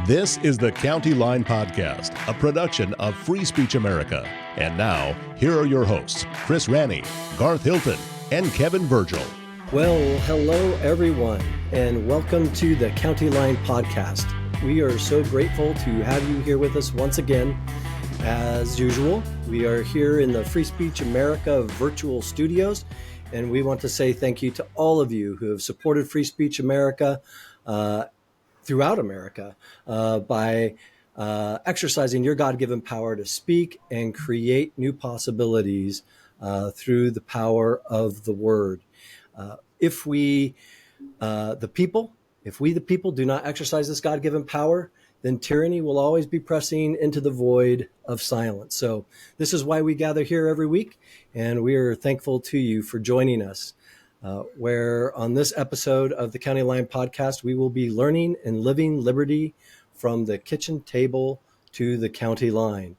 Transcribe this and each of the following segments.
This is the County Line Podcast, a production of Free Speech America. And now, here are your hosts, Kris Ranney, Garth Hilton, and Kevin Virgil. Well, hello everyone, and welcome to the County Line Podcast. We are so grateful to have you here with us once again. As usual, we are here in the Free Speech America virtual studios, and we want to say thank you to all of you who have supported Free Speech America throughout America by exercising your God-given power to speak and create new possibilities through the power of the word. If we, the people, do not exercise this God-given power, then tyranny will always be pressing into the void of silence. So this is why we gather here every week, and we are thankful to you for joining us. Where on this episode of the County Line Podcast, we will be learning and living liberty from the kitchen table to the county line.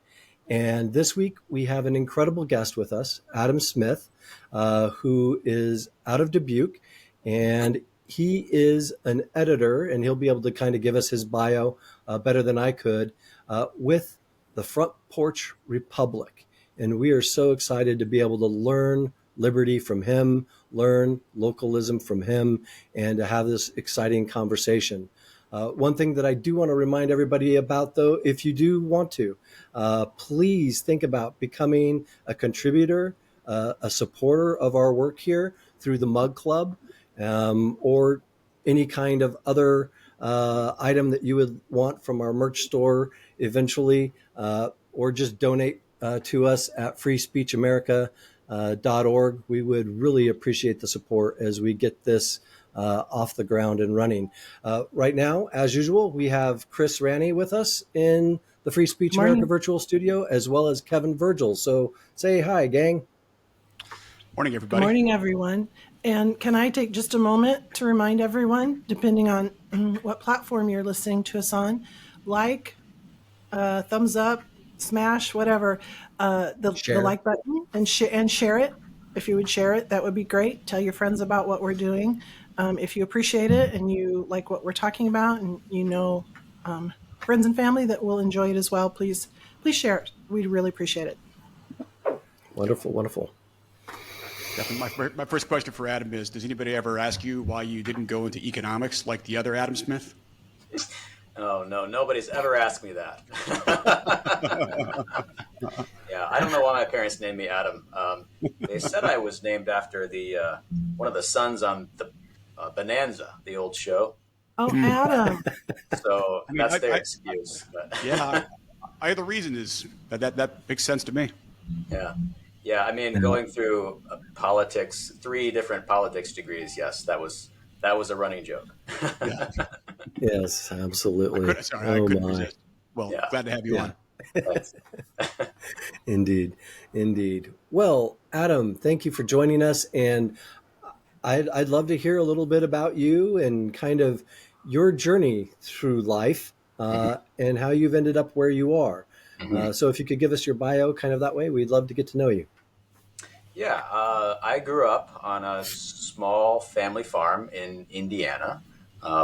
And this week we have an incredible guest with us, Adam Smith, who is out of Dubuque, and he is an editor, and he'll be able to kind of give us his bio better than I could, with the Front Porch Republic. And we are so excited to be able to learn liberty from him, learn localism from him, and to have this exciting conversation. One thing that I do want to remind everybody about, though, if you do want to, please think about becoming a contributor, a supporter of our work here through the Mug Club, or any kind of other item that you would want from our merch store eventually, or just donate to us at freespeechamerica.org. We would really appreciate the support as we get this off the ground and running. Right now, as usual, we have Kris Ranney with us in the Free Speech America virtual studio, as well as Kevin Virgil. So say hi, gang. Morning, everybody. Good morning, everyone. And can I take just a moment to remind everyone, depending on what platform you're listening to us on, like, thumbs up, smash, whatever, the like button, and share it. If you would share it, that would be great. Tell your friends about what we're doing. If you appreciate it and you like what we're talking about, and you know friends and family that will enjoy it as well, please share it. We'd really appreciate it. Wonderful, wonderful. My first question for Adam is, does anybody ever ask you why you didn't go into economics like the other Adam Smith? Oh, no, nobody's ever asked me that. Yeah, I don't know why my parents named me Adam. They said I was named after the one of the sons on the Bonanza, the old show. Oh, Adam. I So mean, that's their excuse. But. Yeah, the reason is that makes sense to me. Yeah, I mean, going through politics, 3 different politics degrees, yes, that was a running joke. Yeah. Yes, absolutely. I couldn't resist. Well, yeah. Glad to have you on. Indeed. Well, Adam, thank you for joining us, and I'd love to hear a little bit about you and kind of your journey through life, and how you've ended up where you are. So if you could give us your bio kind of that way, we'd love to get to know you. Yeah, I grew up on a small family farm in Indiana,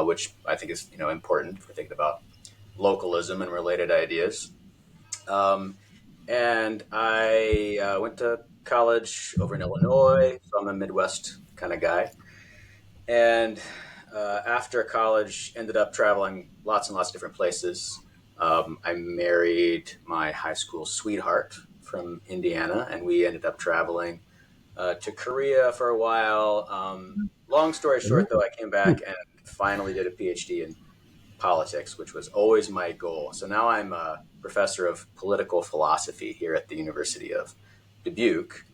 which I think is important for thinking about localism and related ideas. And I went to college over in Illinois, so I'm a Midwest kind of guy. And after college, ended up traveling lots and lots of different places. I married my high school sweetheart from Indiana, and we ended up traveling to Korea for a while. Long story short, though, I came back and finally did a PhD in politics, which was always my goal. So now I'm a professor of political philosophy here at the University of Dubuque.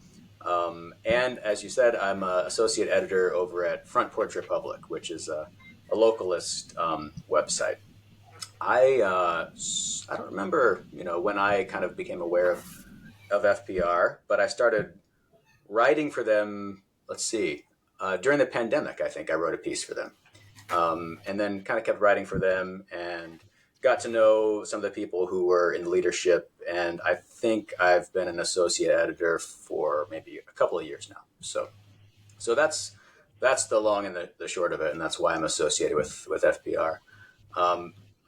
And as you said, I'm an associate editor over at Front Porch Republic, which is a localist website. I don't remember, when I kind of became aware of FPR, but I started writing for them, during the pandemic. I think I wrote a piece for them, and then kind of kept writing for them and got to know some of the people who were in leadership. And I think I've been an associate editor for maybe a couple of years now. So that's the long and the short of it, and that's why I'm associated with FPR.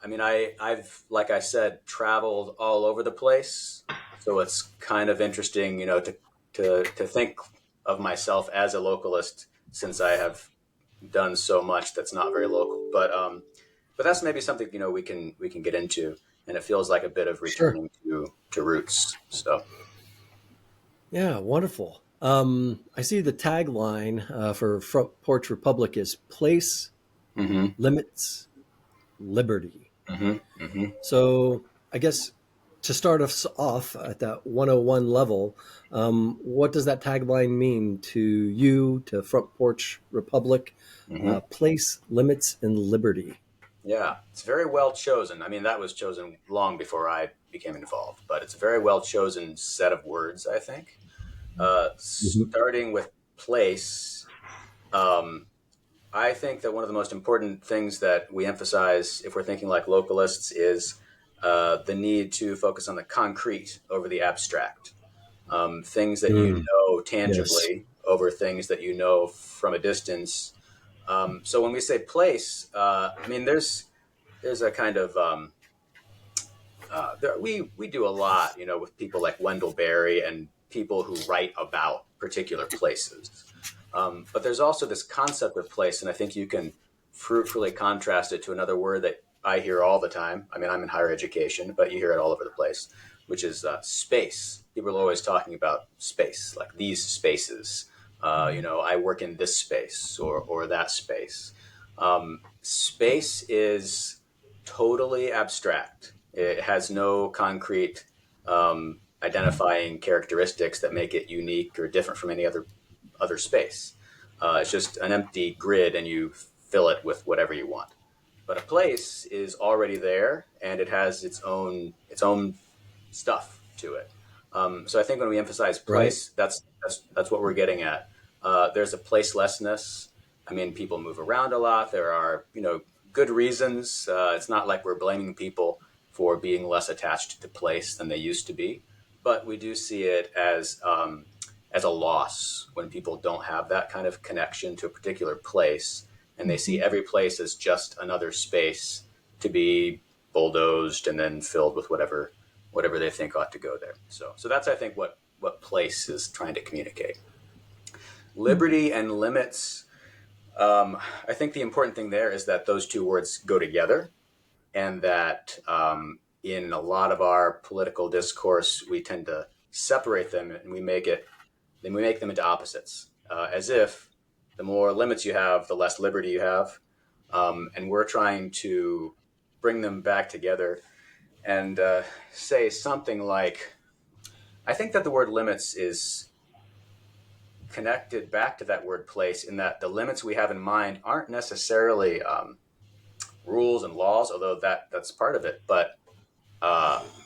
I mean, I've, like I said, traveled all over the place. So it's kind of interesting, to think of myself as a localist, since I have done so much that's not very local. But that's maybe something, we can get into, and it feels like a bit of Sure. returning to roots. So Yeah, wonderful. I see the tagline for Front Porch Republic is place, hmm limits, liberty. hmm hmm So I guess to start us off at that 101 level, what does that tagline mean to you, to Front Porch Republic? hmm Place, limits, and liberty. Yeah, it's very well chosen. I mean, that was chosen long before I became involved, but it's a very well chosen set of words, I think. Mhm. Starting with place, um, I think that one of the most important things that we emphasize if we're thinking like localists is the need to focus on the concrete over the abstract. Things that you Mm, know yes. tangibly over things that you know from a distance. So when we say place, I mean, there's a kind of we do a lot, with people like Wendell Berry and people who write about particular places. But there's also this concept of place, and I think you can fruitfully contrast it to another word that I hear all the time. I mean, I'm in higher education, but you hear it all over the place, which is space. People are always talking about space, like these spaces. I work in this space or that space. Space is totally abstract. It has no concrete identifying characteristics that make it unique or different from any other space. It's just an empty grid, and you fill it with whatever you want. But a place is already there, and it has its own stuff to it. So I think when we emphasize Right. place, that's what we're getting at. There's a placelessness. I mean, people move around a lot. There are good reasons. It's not like we're blaming people for being less attached to place than they used to be, but we do see it as a loss when people don't have that kind of connection to a particular place, and they see Mhm. every place as just another space to be bulldozed and then filled with whatever they think ought to go there. So that's, I think, what place is trying to communicate. Liberty and limits. I think the important thing there is that those two words go together, and that in a lot of our political discourse, we tend to separate them, and we make them into opposites, as if the more limits you have, the less liberty you have, and we're trying to bring them back together and say something like, I think that the word limits is connected back to that word place, in that the limits we have in mind aren't necessarily rules and laws, although that's part of it, but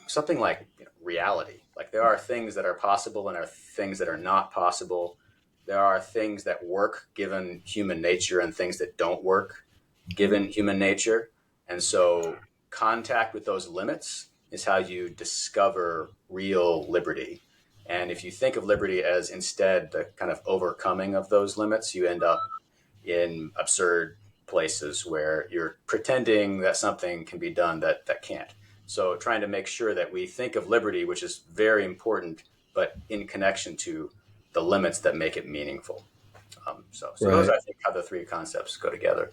something like reality. Like, there are things that are possible and are things that are not possible. There are things that work given human nature and things that don't work given human nature. And so contact with those limits is how you discover real liberty. And if you think of liberty as instead the kind of overcoming of those limits, you end up in absurd places where you're pretending that something can be done that can't. So trying to make sure that we think of liberty, which is very important, but in connection to the limits that make it meaningful. So those, Right. I think, how the three concepts go together.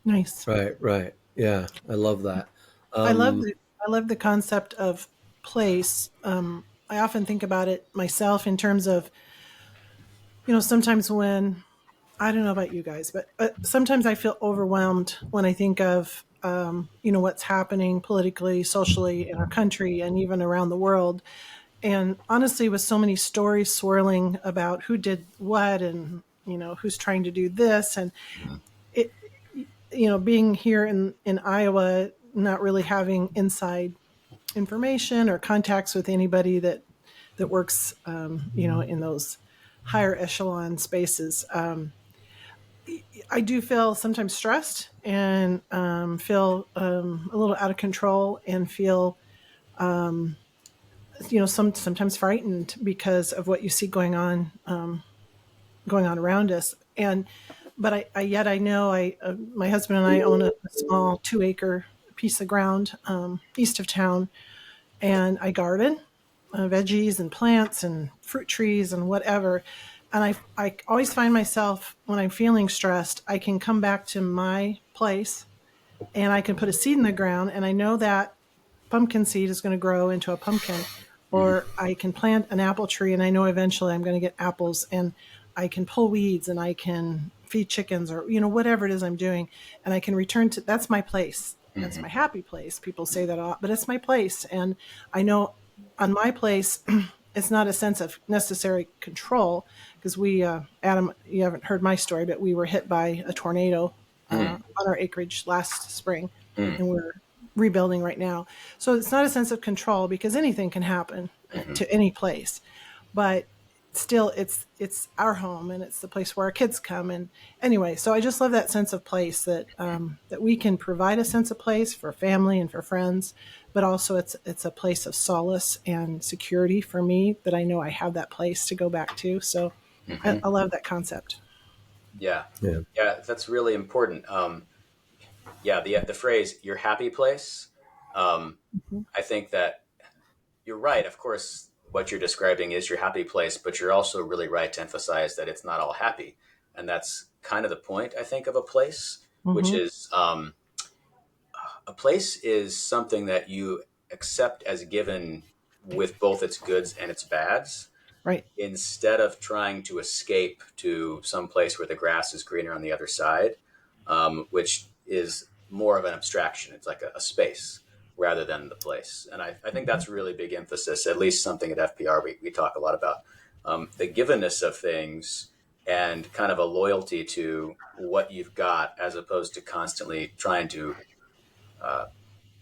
Nice. Right. Right. Yeah. I love that. I love Um, the I love the concept of place. I often think about it myself in terms of, sometimes when I don't know about you guys, but sometimes I feel overwhelmed when I think of, what's happening politically, socially in our country and even around the world. And honestly, with so many stories swirling about who did what and, who's trying to do this. And it, being here in Iowa, not really having inside information or contacts with anybody that works, in those higher echelon spaces. I do feel sometimes stressed and feel a little out of control and feel, sometimes frightened because of what you see going on around us. But I yet I know my husband and I own a small 2-acre piece of ground east of town, and I garden veggies and plants and fruit trees and whatever. And I always find myself, when I'm feeling stressed, I can come back to my place and I can put a seed in the ground, and I know that pumpkin seed is going to grow into a pumpkin. Or I can plant an apple tree and I know eventually I'm going to get apples, and I can pull weeds and I can feed chickens, or, whatever it is I'm doing. And I can return to, that's my place. That's my happy place. People say that a lot, but it's my place. And I know on my place, it's not a sense of necessary control, because we, Adam, you haven't heard my story, but we were hit by a tornado on our acreage last spring, and we're rebuilding right now. So it's not a sense of control, because anything can happen to any place, but still it's our home, and it's the place where our kids come. And anyway, so I just love that sense of place, that that we can provide a sense of place for family and for friends, but also it's a place of solace and security for me, that I know I have that place to go back to. So I love that concept. Yeah, that's really important. The phrase "your happy place." I think that you're right. Of course, what you're describing is your happy place, but you're also really right to emphasize that it's not all happy, and that's kind of the point, I think, of a place, which is a place is something that you accept as given, with both its goods and its bads. Right. Instead of trying to escape to some place where the grass is greener on the other side, which is more of an abstraction. It's like a space rather than the place. And I think that's a really big emphasis, at least something at FPR we talk a lot about. The givenness of things, and kind of a loyalty to what you've got, as opposed to constantly trying to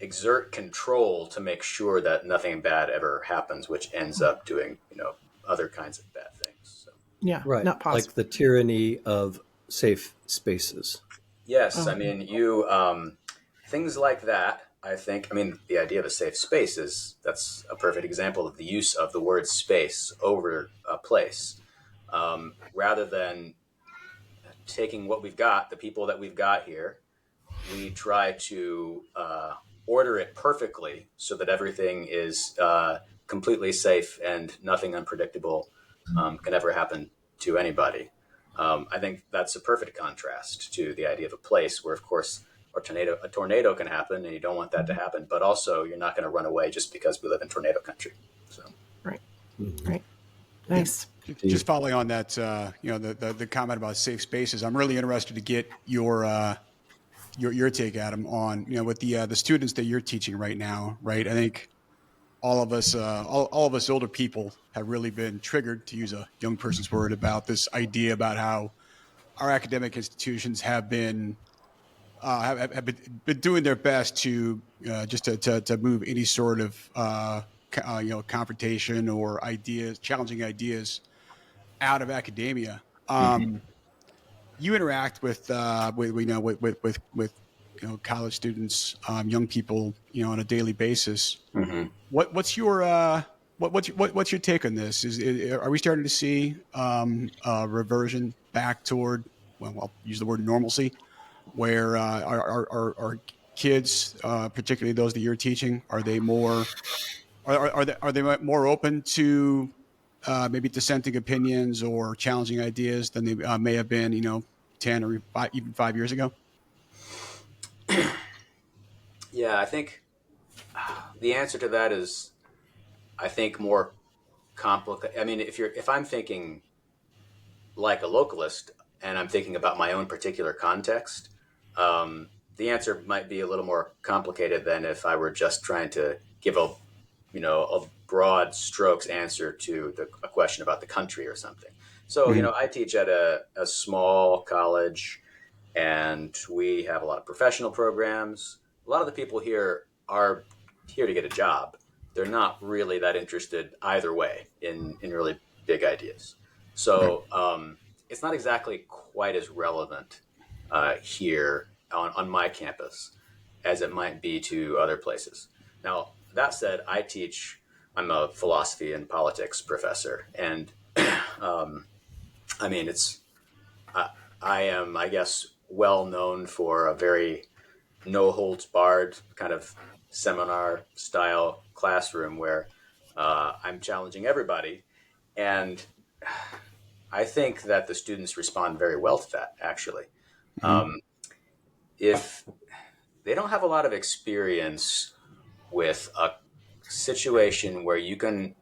exert control to make sure that nothing bad ever happens, which ends up doing, other kinds of bad things. So. Yeah, right. Not possible. Like the tyranny of safe spaces. Yes, I mean, things like that. The idea of a safe space that's a perfect example of the use of the word space over a place, rather than taking what we've got, the people that we've got here. We try to order it perfectly so that everything is completely safe and nothing unpredictable can ever happen to anybody. I think that's a perfect contrast to the idea of a place where, of course, a tornado can happen, and you don't want that to happen, but also you're not going to run away just because we live in tornado country. So, right. Nice. Just following on that, the comment about safe spaces, I'm really interested to get your take, Adam, on with the students that you're teaching right now, right? I think all of us older people have really been triggered, to use a young person's word, about this idea about how our academic institutions have been doing their best to just to move any sort of confrontation or challenging ideas out of academia. You interact with college students, young people, on a daily basis. What's your take on this? Are we starting to see a reversion back toward, I'll use the word normalcy, where our kids, particularly those that you're teaching, are they more open to maybe dissenting opinions or challenging ideas than they may have been, 10 or even 5 years ago? Yeah, I think the answer to that is, I think, more complicated. I mean, if I'm thinking like a localist and I'm thinking about my own particular context, the answer might be a little more complicated than if I were just trying to give a broad strokes answer to a question about the country or something. So, I teach at a small college, and we have a lot of professional programs. A lot of the people here are here to get a job. They're not really that interested either way in really big ideas. So it's not exactly quite as relevant here on my campus as it might be to other places. Now, that said, I'm a philosophy and politics professor, and I am, I guess, well known for a very no holds barred kind of seminar style classroom where I'm challenging everybody. And I think that the students respond very well to that, actually. Mm-hmm. If they don't have a lot of experience with a situation where you can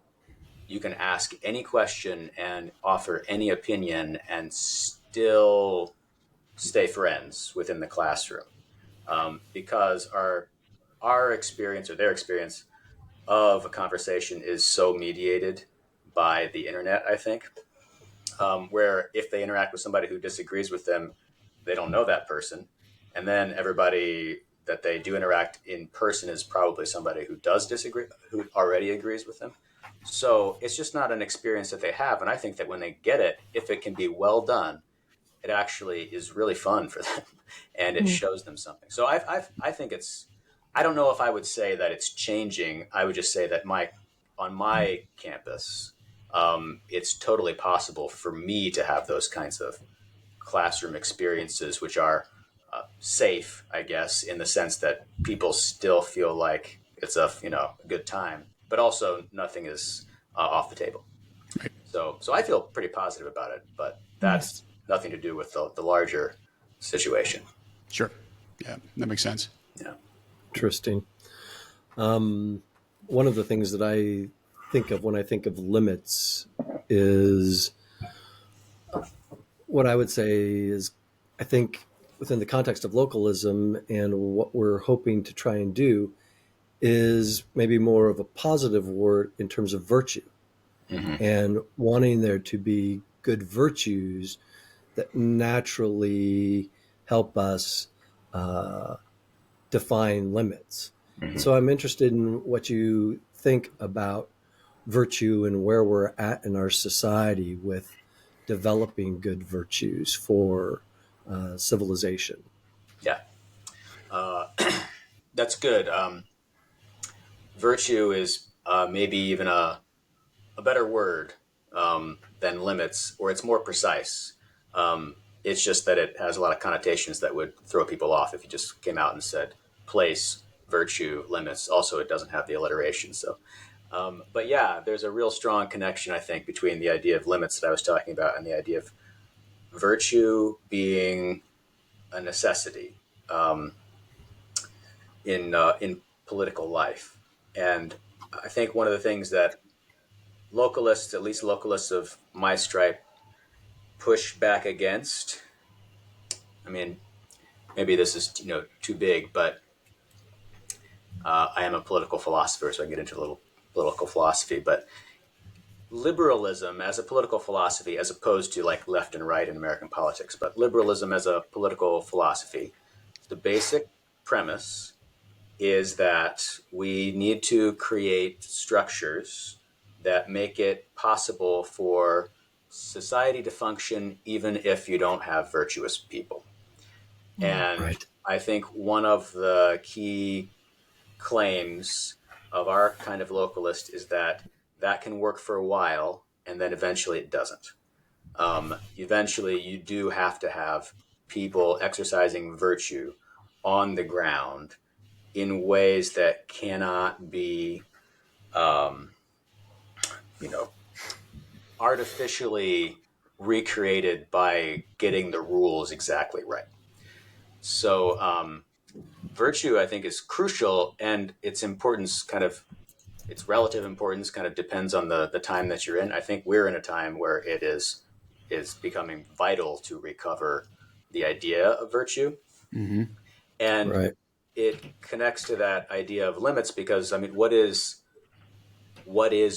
ask any question and offer any opinion and still stay friends within the classroom, because our experience or their experience of a conversation is so mediated by the internet, I think, where if they interact with somebody who disagrees with them, they don't know that person. And then everybody that they do interact in person is probably somebody who does disagree, who already agrees with them. So it's just not an experience that they have. And I think that when they get it, if it can be well done, it actually is really fun for them and it Mm. shows them something. So I think I don't know if I would say that it's changing. I would just say that on my campus, it's totally possible for me to have those kinds of classroom experiences, which are safe, I guess, in the sense that people still feel like it's a good time, but also nothing is off the table. Right. So I feel pretty positive about it, but Nice. that's nothing to do with the larger situation. Sure. Yeah, that makes sense. Yeah. Interesting. One of the things that I think of when I think of limits is what I would say is, I think within the context of localism and what we're hoping to try and do is maybe more of a positive word in terms of virtue, and wanting there to be good virtues that naturally help us define limits. So I'm interested in what you think about virtue and where we're at in our society with developing good virtues for civilization. Yeah. That's good. Virtue is maybe even a better word than limits, or it's more precise. It's just that it has a lot of connotations that would throw people off if you just came out and said place, virtue, limits. Also, it doesn't have the alliteration. So, but yeah, there's a real strong connection, I think, between the idea of limits that I was talking about and the idea of virtue being a necessity in political life. And I think one of the things that localists, at least localists of my stripe, push back against. I mean, maybe this is too big, but I am a political philosopher, so I get into a little political philosophy. But liberalism as a political philosophy, as opposed to like left and right in American politics, but liberalism as a political philosophy, the basic premise is that we need to create structures that make it possible for society to function even if you don't have virtuous people. And Right. I think one of the key claims of our kind of localist is that can work for a while and then eventually it doesn't. Eventually you do have to have people exercising virtue on the ground in ways that cannot be, you know, artificially recreated by getting the rules exactly right. So virtue, I think, is crucial, and its importance its relative importance kind of depends on the time that you're in. I think we're in a time where it is becoming vital to recover the idea of virtue. Mm-hmm. And Right. it connects to that idea of limits because, I mean, what is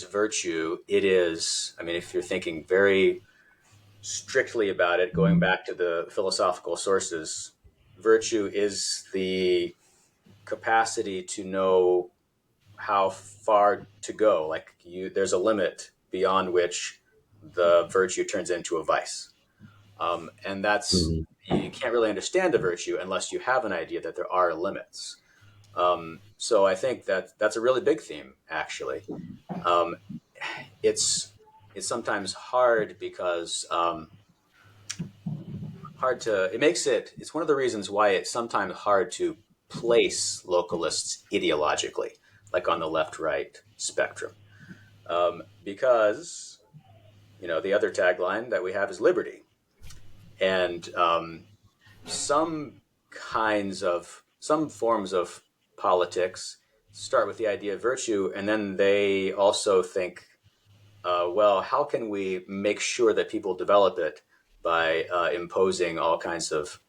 virtue? It is, I mean, if you're thinking very strictly about it, going back to the philosophical sources, virtue is the capacity to know how far to go. Like there's a limit beyond which the virtue turns into a vice. And that's, Mhm. you can't really understand a virtue unless you have an idea that there are limits. So I think that that's a really big theme, actually. Um, it's sometimes hard because it's one of the reasons why it's sometimes hard to place localists ideologically, like on the left-right spectrum. Because, the other tagline that we have is liberty. And some forms of politics start with the idea of virtue, and then they also think, well, how can we make sure that people develop it by imposing all kinds of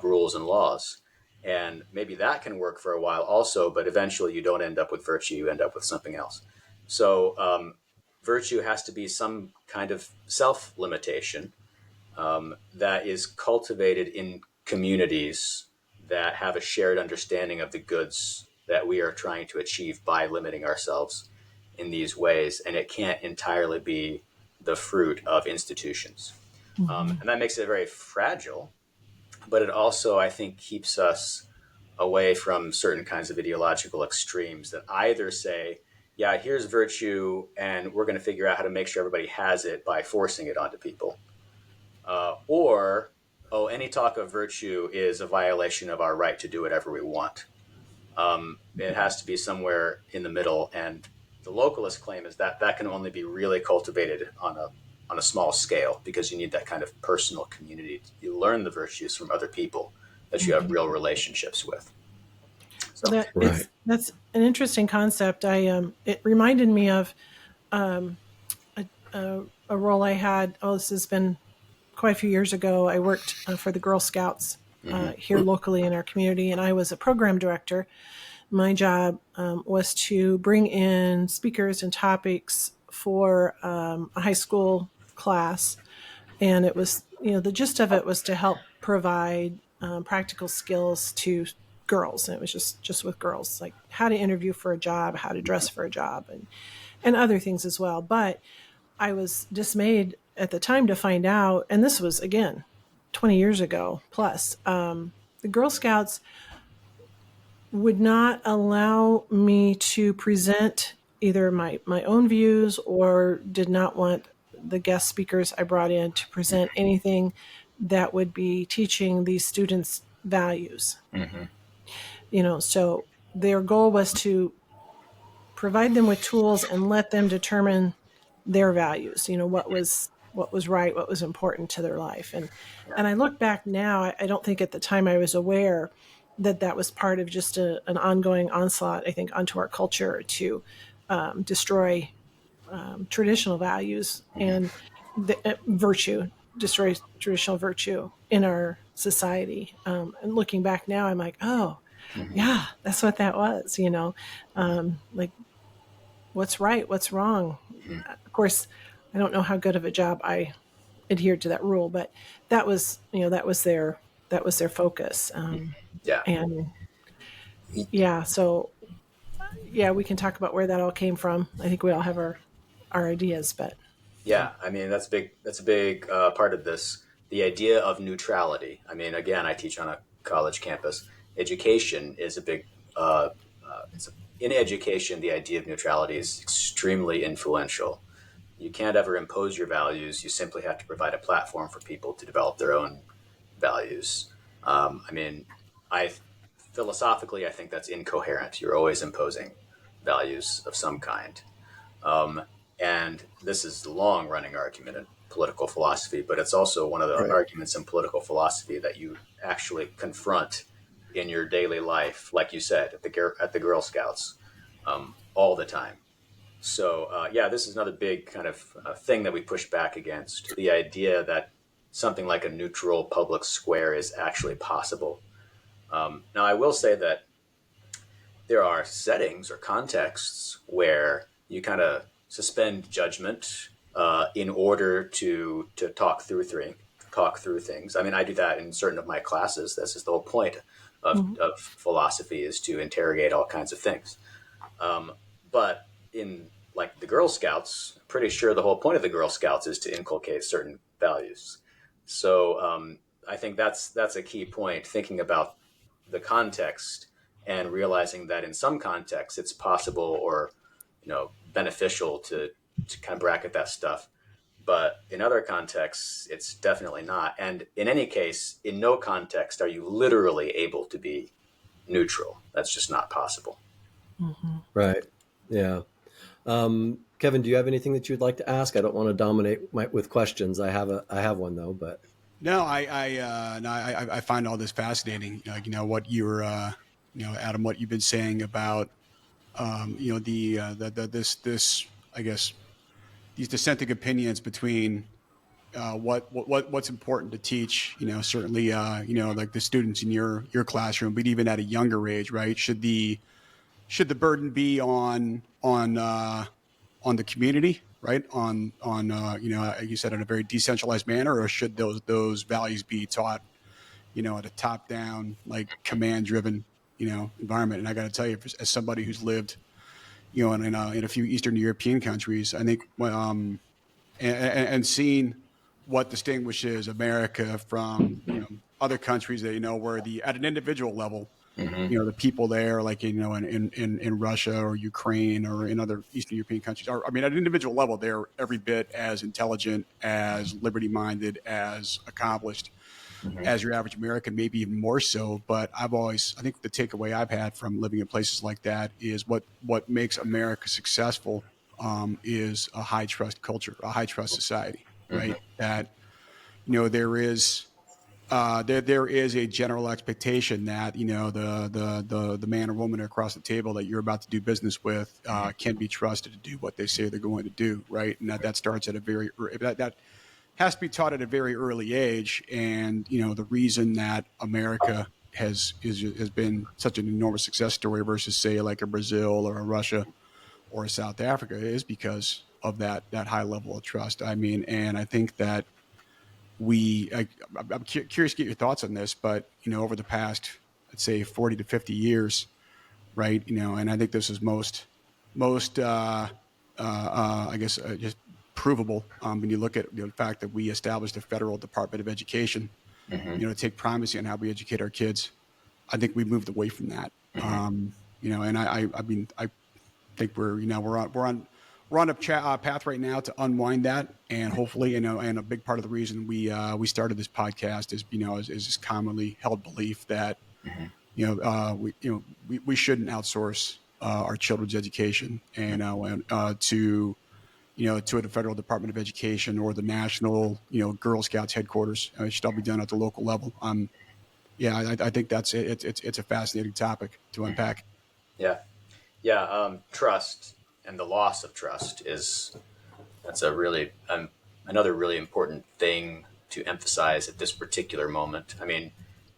rules and laws? And maybe that can work for a while also, but eventually you don't end up with virtue, you end up with something else. So virtue has to be some kind of self-limitation that is cultivated in communities that have a shared understanding of the goods that we are trying to achieve by limiting ourselves in these ways. And it can't entirely be the fruit of institutions. And that makes it very fragile, but it also, I think, keeps us away from certain kinds of ideological extremes that either say, yeah, here's virtue, and we're going to figure out how to make sure everybody has it by forcing it onto people. Or, any talk of virtue is a violation of our right to do whatever we want. It has to be somewhere in the middle, and the localist claim is that that can only be really cultivated on a small scale, because you need that kind of personal community. You learn the virtues from other people that you have real relationships with. So That's an interesting concept. It reminded me of a role I had. This has been quite a few years ago. I worked for the Girl Scouts here locally in our community, and I was a program director. My job was to bring in speakers and topics for a high school class, and it was, the gist of it was to help provide practical skills to girls, and it was just with girls, like how to interview for a job, how to dress for a job, and other things as well. But I was dismayed at the time to find out, and this was, again, 20 years ago plus, the Girl Scouts would not allow me to present either my own views, or did not want the guest speakers I brought in to present anything that would be teaching these students values. So their goal was to provide them with tools and let them determine their values, what was right, what was important to their life. And I look back now, I don't think at the time I was aware that was part of just an ongoing onslaught, I think, onto our culture to destroy traditional values and virtue, destroy traditional virtue in our society. And looking back now, I'm like, oh, yeah, that's what that was, like what's right, what's wrong. Of course, I don't know how good of a job I adhered to that rule, but that was their focus. And so we can talk about where that all came from. I think we all have our ideas, but I mean, that's a big part of this, the idea of neutrality. I mean, again, I teach on a college campus. Education is a big in education, the idea of neutrality is extremely influential. You can't ever impose your values. You simply have to provide a platform for people to develop their own values. Philosophically, I think that's incoherent. You're always imposing values of some kind. And this is the long-running argument in political philosophy, but it's also one of the arguments in political philosophy that you actually confront in your daily life, like you said, at the Girl Scouts, all the time. So, this is another big kind of thing that we push back against, the idea that something like a neutral public square is actually possible. Now, I will say that there are settings or contexts where you kind of suspend judgment in order to talk through things. I mean, I do that in certain of my classes. This is the whole point of philosophy, is to interrogate all kinds of things. But in like the Girl Scouts, I'm pretty sure the whole point of the Girl Scouts is to inculcate certain values. So I think that's a key point, thinking about the context and realizing that in some contexts it's possible or beneficial to kind of bracket that stuff. But in other contexts, it's definitely not. And in any case, in no context are you literally able to be neutral. That's just not possible. Right. Yeah. Kevin, do you have anything that you'd like to ask? I don't want to dominate with questions. I have one though, but No, I find all this fascinating. Like, what you're, Adam, what you've been saying about, this, I guess, these dissenting opinions between what's important to teach. Certainly, like the students in your classroom, but even at a younger age, right? Should the burden be on the community, right? Like you said, in a very decentralized manner, or should those values be taught, at a top down, like command driven, environment? And I got to tell you, as somebody who's lived, in a few Eastern European countries, I think, and seeing what distinguishes America from, other countries that, where at an individual level, the people there, like, in Russia or Ukraine or in other Eastern European countries are, at an individual level, they're every bit as intelligent, as liberty-minded, as accomplished as your average American, maybe even more so. But I think the takeaway I've had from living in places like that is what makes America successful is a high trust culture, a high trust society, right? That, there is a general expectation that, the man or woman across the table that you're about to do business with can be trusted to do what they say they're going to do, right? And that starts at that has to be taught at a very early age. And, the reason that America has been such an enormous success story versus, say, like a Brazil or a Russia or a South Africa is because of that high level of trust. And I think that I'm curious to get your thoughts on this, but, over the past, let's say 40 to 50 years, right. And I think this is most, I guess, just provable when you look at the fact that we established a federal Department of Education, to take primacy on how we educate our kids. I think we moved away from that. And I think we're on a path right now to unwind that, and hopefully, and a big part of the reason we started this podcast is this commonly held belief that we shouldn't outsource our children's education and to a federal Department of Education or the national Girl Scouts headquarters. It should all be done at the local level. I think that's it. It's a fascinating topic to unpack. Yeah. Trust and the loss of trust that's a really another really important thing to emphasize at this particular moment.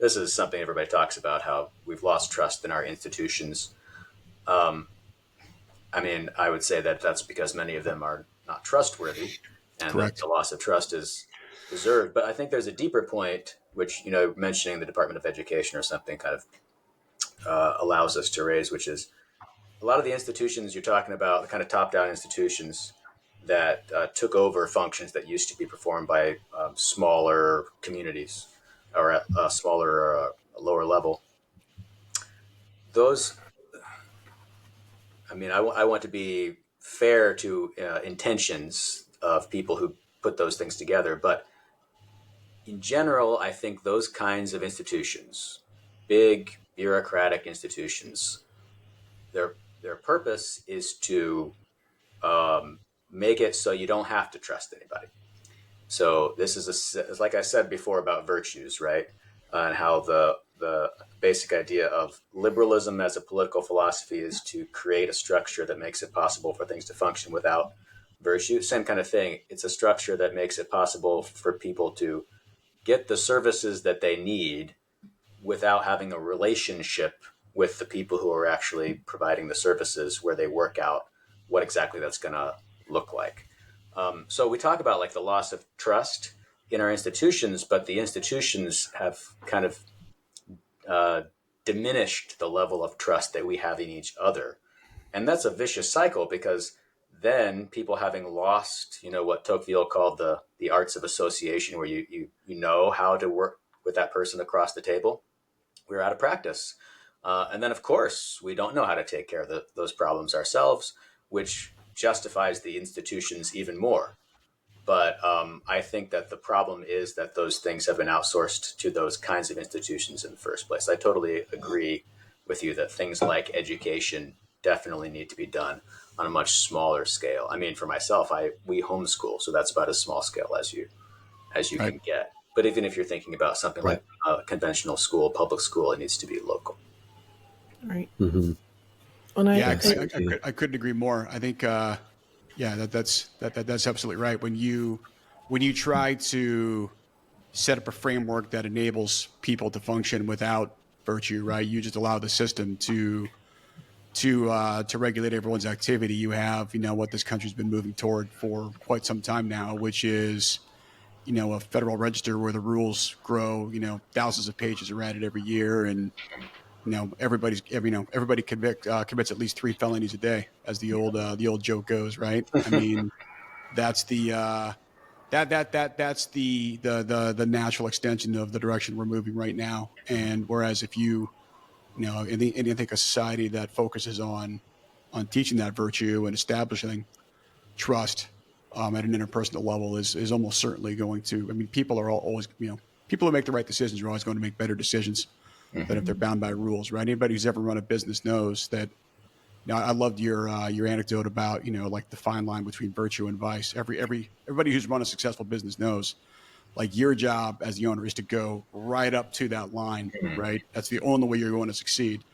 This is something everybody talks about, how we've lost trust in our institutions. I would say that that's because many of them are not trustworthy, and that the loss of trust is deserved. But I think there's a deeper point, which, mentioning the Department of Education or something kind of allows us to raise, which is a lot of the institutions you're talking about, the kind of top-down institutions that took over functions that used to be performed by smaller communities or at a smaller, lower level. Those, I want to be fair to intentions of people who put those things together, but in general, I think those kinds of institutions, big bureaucratic institutions, their purpose is to make it so you don't have to trust anybody. So this is like I said before about virtues, right? And how the basic idea of liberalism as a political philosophy is to create a structure that makes it possible for things to function without virtue. Same kind of thing. It's a structure that makes it possible for people to get the services that they need without having a relationship with the people who are actually providing the services, where they work out what exactly that's going to look like. So we talk about like the loss of trust in our institutions, but the institutions have kind of diminished the level of trust that we have in each other. And that's a vicious cycle, because then people, having lost, what Tocqueville called the arts of association, where you know how to work with that person across the table, we're out of practice. And then, of course, we don't know how to take care of those problems ourselves, which justifies the institutions even more. But I think that the problem is that those things have been outsourced to those kinds of institutions in the first place. I totally agree with you that things like education definitely need to be done on a much smaller scale. I mean, for myself, we homeschool, so that's about as small scale as you Right. can get. But even if you're thinking about something Right. like a conventional school, public school, it needs to be local. Right. Mm-hmm. And Yeah, Yes, I do. I couldn't agree more. I think, that's absolutely right. When you try to set up a framework that enables people to function without virtue, right? You just allow the system to regulate everyone's activity. You have, what this country's been moving toward for quite some time now, which is, a federal register where the rules grow, thousands of pages are added every year, and everybody commits at least 3 felonies a day, as the old joke goes, right? I mean, that's that's the natural extension of the direction we're moving right now. And whereas if and I think a society that focuses on teaching that virtue and establishing trust at an interpersonal level is almost certainly going to. I mean, people are always, people who make the right decisions are always going to make better decisions than if they're bound by rules, right? Anybody who's ever run a business knows that. I loved your anecdote about, like the fine line between virtue and vice. Everybody who's run a successful business knows, like, your job as the owner is to go right up to that line, right? That's the only way you're going to succeed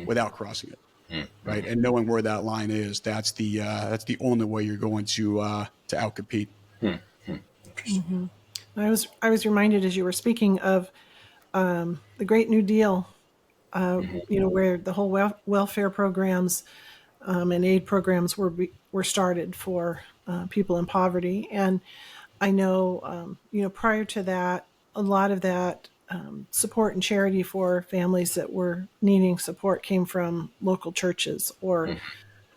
without crossing it, right? And knowing where that line is, that's the only way you're going to outcompete. I was reminded as you were speaking of the Great New Deal, where the whole welfare programs and aid programs were started for people in poverty. And I know, prior to that, a lot of that support and charity for families that were needing support came from local churches, or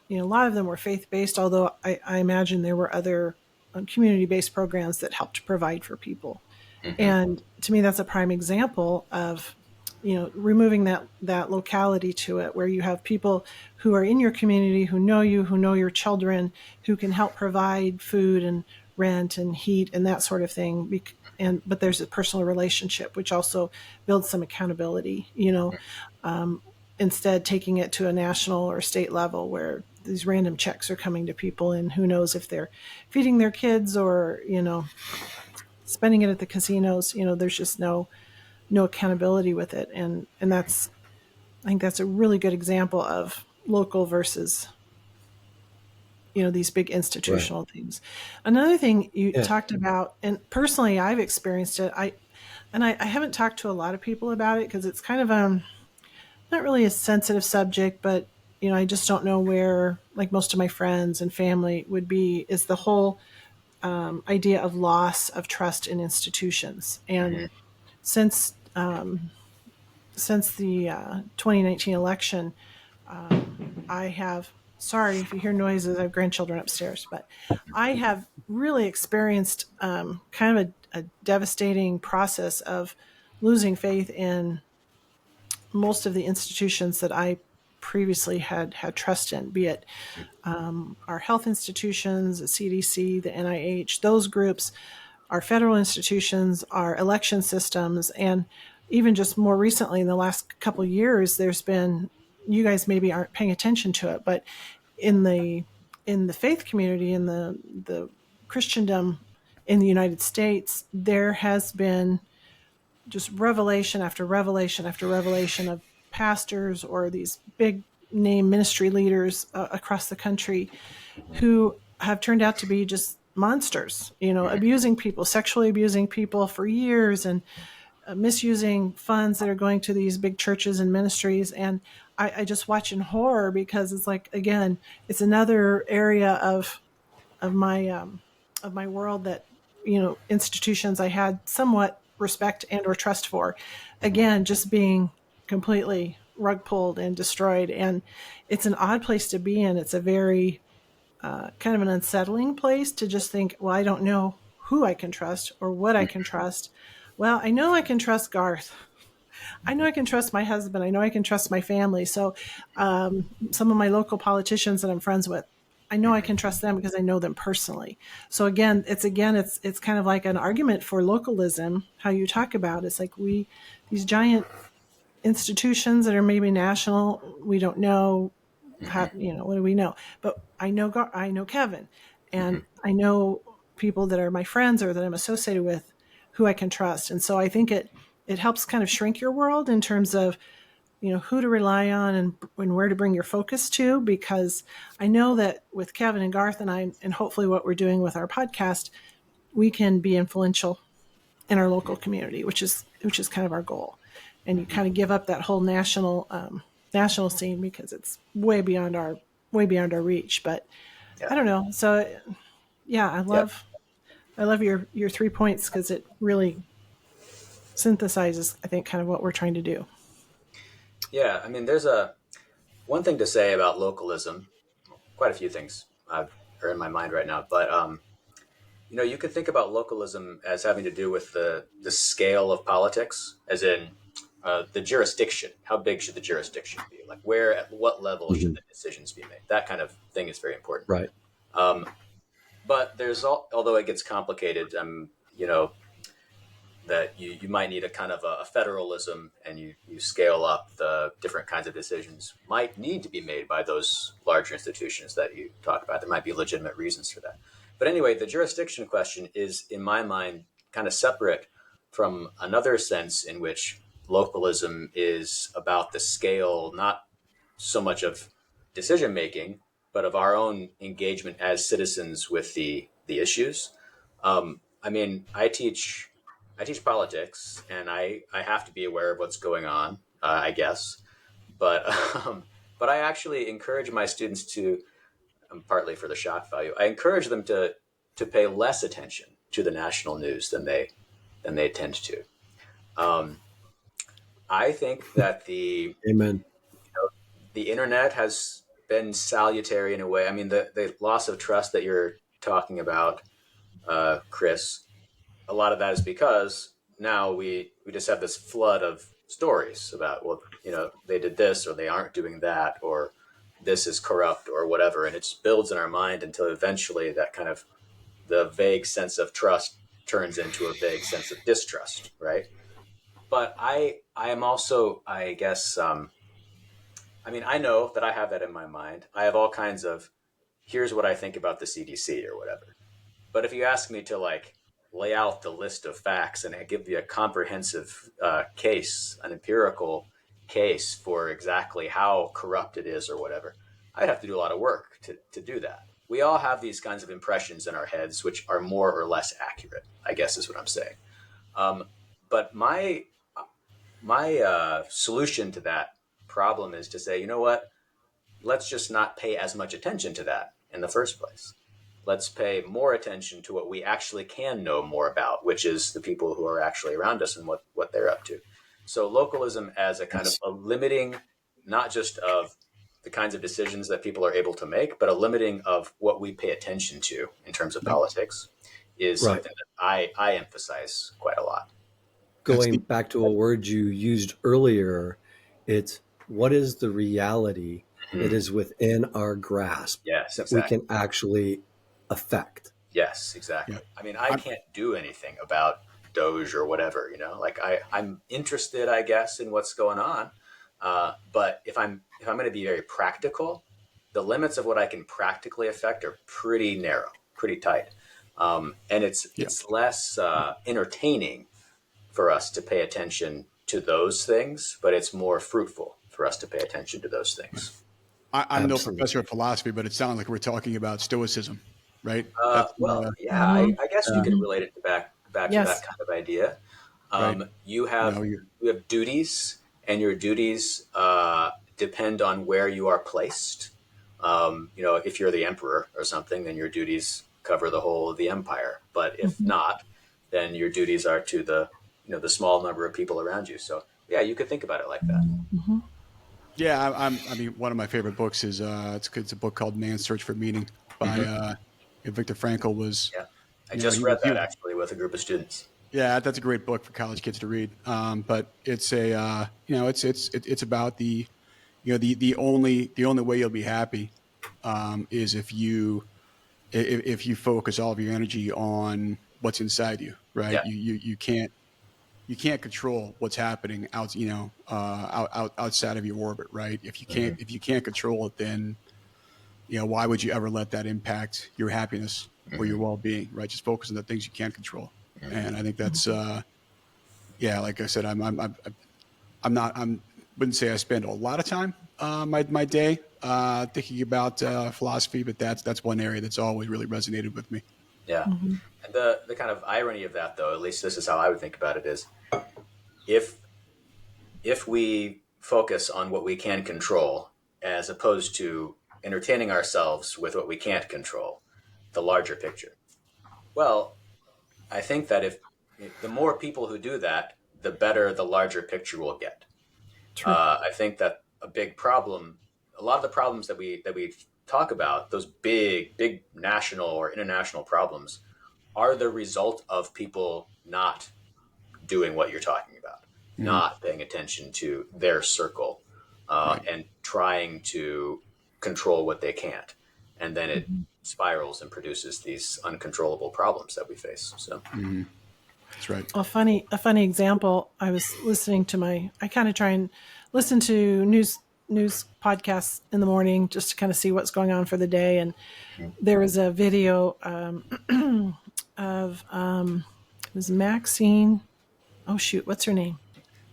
a lot of them were faith-based, although I imagine there were other community-based programs that helped provide for people. And to me, that's a prime example of, removing that locality to it, where you have people who are in your community, who know you, who know your children, who can help provide food and rent and heat and that sort of thing. But there's a personal relationship, which also builds some accountability, instead taking it to a national or state level where these random checks are coming to people, and who knows if they're feeding their kids or, spending it at the casinos. There's just no accountability with it. And I think that's a really good example of local versus, these big institutional things. Another thing you talked about, and personally I've experienced it, I haven't talked to a lot of people about it because it's kind of not really a sensitive subject, but I just don't know where, like, most of my friends and family would be, is the whole idea of loss of trust in institutions. And since the 2019 election, I have, sorry if you hear noises, I have grandchildren upstairs, but I have really experienced kind of a devastating process of losing faith in most of the institutions that I previously had trust in, be it our health institutions, the CDC, the NIH, those groups, our federal institutions, our election systems, and even just more recently in the last couple of years, there's been, you guys maybe aren't paying attention to it, but in the faith community, in the Christendom in the United States, there has been just revelation after revelation after revelation of pastors or these big name ministry leaders across the country who have turned out to be just monsters, abusing people, sexually abusing people for years, and misusing funds that are going to these big churches and ministries. And I just watch in horror, because it's like, again, it's another area of my world that, institutions I had somewhat respect and or trust for, again, just being completely rug pulled and destroyed. And it's an odd place to be in. It's a very kind of an unsettling place to just think, well, I don't know who I can trust or what I can trust. Well, I know I can trust Garth. I know I can trust my husband. I know I can trust my family. So some of my local politicians that I'm friends with, I know I can trust them because I know them personally. So again, it's kind of like an argument for localism, how you talk about. It's like these giant institutions that are maybe national, we don't know how, what do we know? But I know Kevin, and I know people that are my friends or that I'm associated with who I can trust. And so I think it helps kind of shrink your world in terms of, who to rely on and where to bring your focus to, because I know that with Kevin and Garth and I, and hopefully what we're doing with our podcast, we can be influential in our local community, which is kind of our goal. And you kind of give up that whole national scene because it's way beyond our reach. But I don't know. So yeah, I love your 3 points because it really synthesizes, I think, kind of what we're trying to do. Yeah, I mean, there's one thing to say about localism. Quite a few things are in my mind right now, but you could think about localism as having to do with the scale of politics, as in the jurisdiction. How big should the jurisdiction be? Like, where, at what level should the decisions be made? That kind of thing is very important. Right. But there's although it gets complicated, that you might need a kind of a federalism, and you scale up the different kinds of decisions might need to be made by those larger institutions that you talk about. There might be legitimate reasons for that. But anyway, the jurisdiction question is, in my mind, kind of separate from another sense in which localism is about the scale, not so much of decision making, but of our own engagement as citizens with the issues. I mean, I teach politics, and I have to be aware of what's going on, I guess. But but I actually encourage my students to, partly for the shock value, I encourage them to pay less attention to the national news than they tend to. I think that Amen. The internet has been salutary in a way. I mean, the loss of trust that you're talking about, Kris, a lot of that is because now we just have this flood of stories about, well, they did this, or they aren't doing that, or this is corrupt, or whatever. And it just builds in our mind until eventually that kind of the vague sense of trust turns into a vague sense of distrust, right? But I am also, I guess, I mean, I know that I have that in my mind. I have all kinds of, here's what I think about the CDC or whatever. But if you ask me to lay out the list of facts and give you a comprehensive case, an empirical case for exactly how corrupt it is or whatever, I'd have to do a lot of work to do that. We all have these kinds of impressions in our heads, which are more or less accurate, I guess is what I'm saying. But my solution to that problem is to say, you know what, let's just not pay as much attention to that in the first place. Let's pay more attention to what we actually can know more about, which is the people who are actually around us and what they're up to. So localism as a kind of a limiting, not just of the kinds of decisions that people are able to make, but a limiting of what we pay attention to in terms of politics is something that I emphasize quite a lot. Going back to a word you used earlier, it's what is the reality that is within our grasp that we can actually affect. Yes, exactly. Yeah. I mean, I can't do anything about Doge or whatever, I'm interested, I guess, in what's going on. But if I'm going to be very practical, the limits of what I can practically affect are pretty narrow, pretty tight. And it's less entertaining for us to pay attention to those things, but it's more fruitful for us to pay attention to those things. I'm no professor of philosophy, but it sounds like we're talking about Stoicism, right? I guess you could relate it back to that kind of idea. You have duties, and your duties depend on where you are placed. If you're the emperor or something, then your duties cover the whole of the empire. But if not, then your duties are to the small number of people around you. So yeah, you could think about it like that. Mm-hmm. Yeah, I mean, one of my favorite books is it's a book called Man's Search for Meaning by Viktor Frankl. I just read that actually with a group of students. Yeah, that's a great book for college kids to read. But it's it's about the only way you'll be happy is if you focus all of your energy on what's inside you, right? Yeah. You can't you can't control what's happening outside of your orbit, right? If you can't control it, then why would you ever let that impact your happiness or your well-being, right? Just focus on the things you can control. And I think that's like I said, wouldn't say I spend a lot of time my day thinking about philosophy, but that's one area that's always really resonated with me. Yeah. Mm-hmm. And the kind of irony of that, though, at least this is how I would think about it, is if we focus on what we can control as opposed to entertaining ourselves with what we can't control, the larger picture. Well, I think that if the more people who do that, the better the larger picture will get. I think that a lot of the problems that we talk about, those big national or international problems, are the result of people not doing what you're talking about, not paying attention to their circle, and trying to control what they can't. And then it spirals and produces these uncontrollable problems that we face. So that's right. A funny example. I was listening to I kind of try and listen to news podcasts in the morning just to kind of see what's going on for the day. And there was a video of it was Maxine. Oh shoot, what's her name?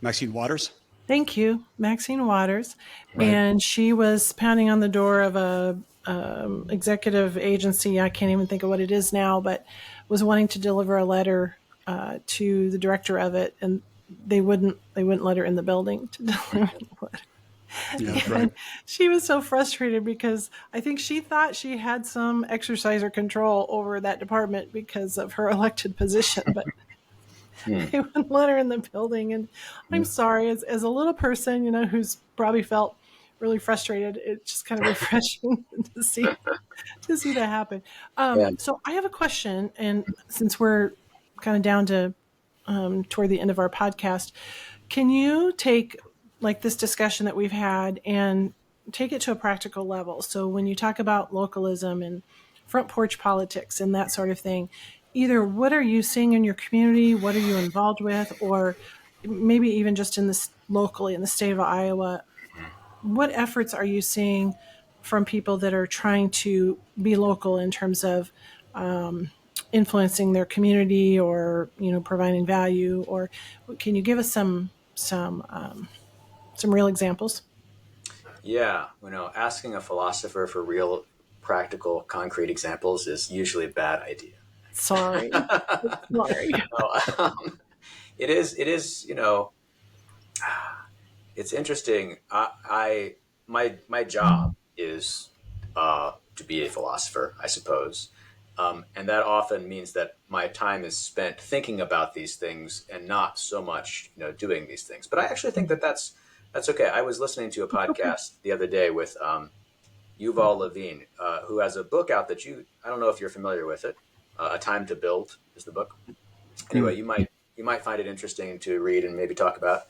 Maxine Waters. Thank you, Maxine Waters. Right. And she was pounding on the door of a executive agency. I can't even think of what it is now, but was wanting to deliver a letter to the director of it, and they wouldn't let her in the building to deliver the letter. Yeah, right. She was so frustrated because I think she thought she had some exercise or control over that department because of her elected position, but they wouldn't let her in the building. And I'm sorry, as a little person, who's probably felt really frustrated, it's just kind of refreshing to see that happen. So I have a question, and since we're kind of down to toward the end of our podcast, can you take like this discussion that we've had and take it to a practical level? So when you talk about localism and front porch politics and that sort of thing, either what are you seeing in your community, what are you involved with, or maybe even just locally in the state of Iowa, what efforts are you seeing from people that are trying to be local in terms of influencing their community or providing value? Or can you give us some real examples? Yeah, asking a philosopher for real, practical, concrete examples is usually a bad idea. Sorry. It is. It's interesting. My job is to be a philosopher, I suppose, and that often means that my time is spent thinking about these things and not so much doing these things. But I actually think that that's okay. I was listening to a podcast the other day with Yuval Levine, who has a book out that I don't know if you're familiar with it. A Time to Build is the book. Anyway, you might find it interesting to read and maybe talk about.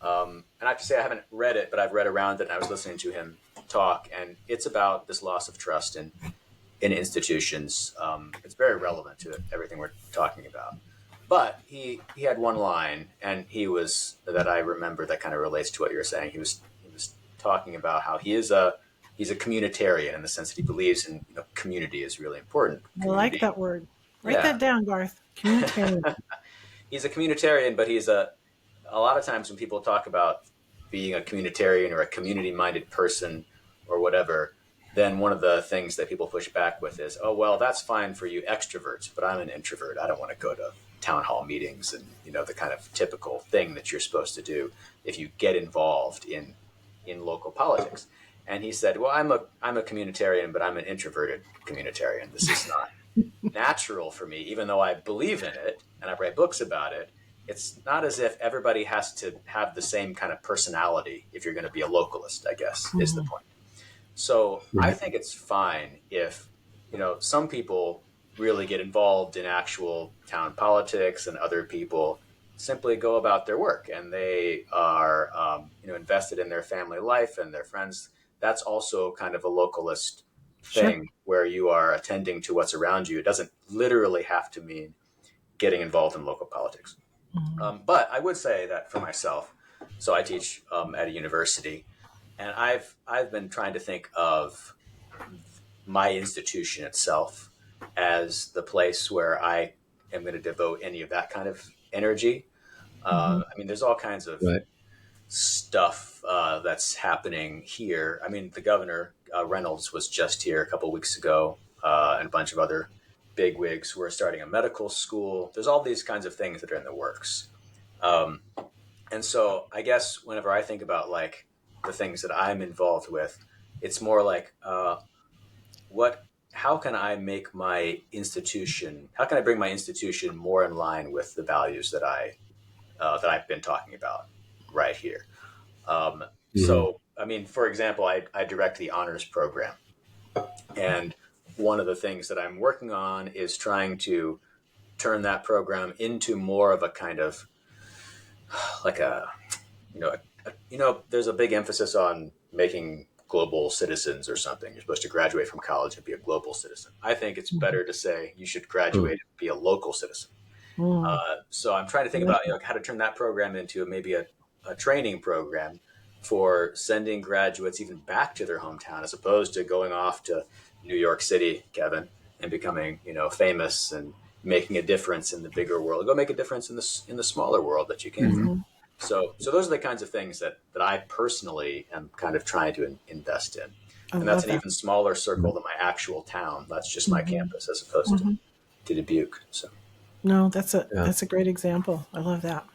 And I have to say I haven't read it, but I've read around it, and I was listening to him talk, and it's about this loss of trust in institutions. It's very relevant to everything we're talking about. But he had one line, and that I remember that kind of relates to what you're saying. He was talking about how he's a communitarian in the sense that he believes in community is really important. I like that word. Write that down, Garth. Communitarian. He's a communitarian, but he's a lot of times when people talk about being a communitarian or a community-minded person or whatever, then one of the things that people push back with is, oh, well, that's fine for you extroverts, but I'm an introvert. I don't want to go to town hall meetings and, the kind of typical thing that you're supposed to do if you get involved in local politics. And he said, well, I'm a communitarian, but I'm an introverted communitarian. This is not natural for me, even though I believe in it and I write books about it. It's not as if everybody has to have the same kind of personality if you're going to be a localist, I guess, is the point. So I think it's fine if, some people really get involved in actual town politics and other people simply go about their work and they are, invested in their family life and their friends. That's also kind of a localist thing where you are attending to what's around you. It doesn't literally have to mean getting involved in local politics. But I would say that for myself, so I teach at a university, and I've been trying to think of my institution itself as the place where I am going to devote any of that kind of energy. I mean, there's all kinds of Right. stuff that's happening here. I mean, the governor, Reynolds, was just here a couple of weeks ago, and a bunch of other bigwigs. We're starting a medical school. There's all these kinds of things that are in the works. And so I guess whenever I think about like the things that I'm involved with, it's more like, how can I make my institution, how can I bring my institution more in line with the values that I've been talking about right here? So, I mean, for example, I direct the honors program, and one of the things that I'm working on is trying to turn that program into more of a kind of like there's a big emphasis on making global citizens or something. You're supposed to graduate from college and be a global citizen. I think it's better to say you should graduate and be a local citizen. So I'm trying to think about how to turn that program into maybe a training program for sending graduates even back to their hometown, as opposed to going off to New York City, Kevin, and becoming famous and making a difference in the bigger world. Go make a difference in the smaller world that you came from. So those are the kinds of things that I personally am kind of trying to invest in. And that's an even smaller circle than my actual town. That's just my campus as opposed to Dubuque. So No, that's a great example. I love that.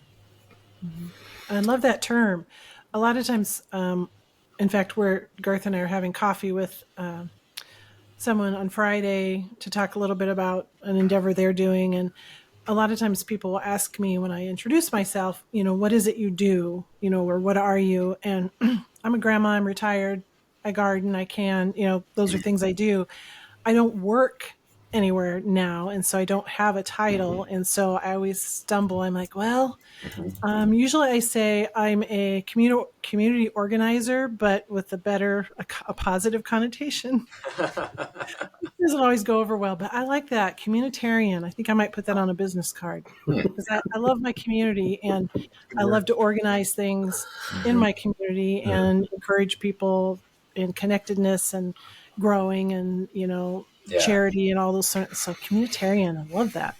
I love that term. A lot of times, in fact, Garth and I are having coffee with someone on Friday to talk a little bit about an endeavor they're doing. And a lot of times people will ask me when I introduce myself, what is it you do, or what are you? And I'm a grandma, I'm retired, I garden, I can, those are things I do. I don't work anywhere now, and so I don't have a title, and so I always stumble. I'm like, well, usually I say I'm a community organizer, but with a positive connotation. It doesn't always go over well, but I like that, communitarian. I think I might put that on a business card, because I love my community, and I love to organize things in my community and encourage people in connectedness and growing and charity and all those sorts. So communitarian, I love that.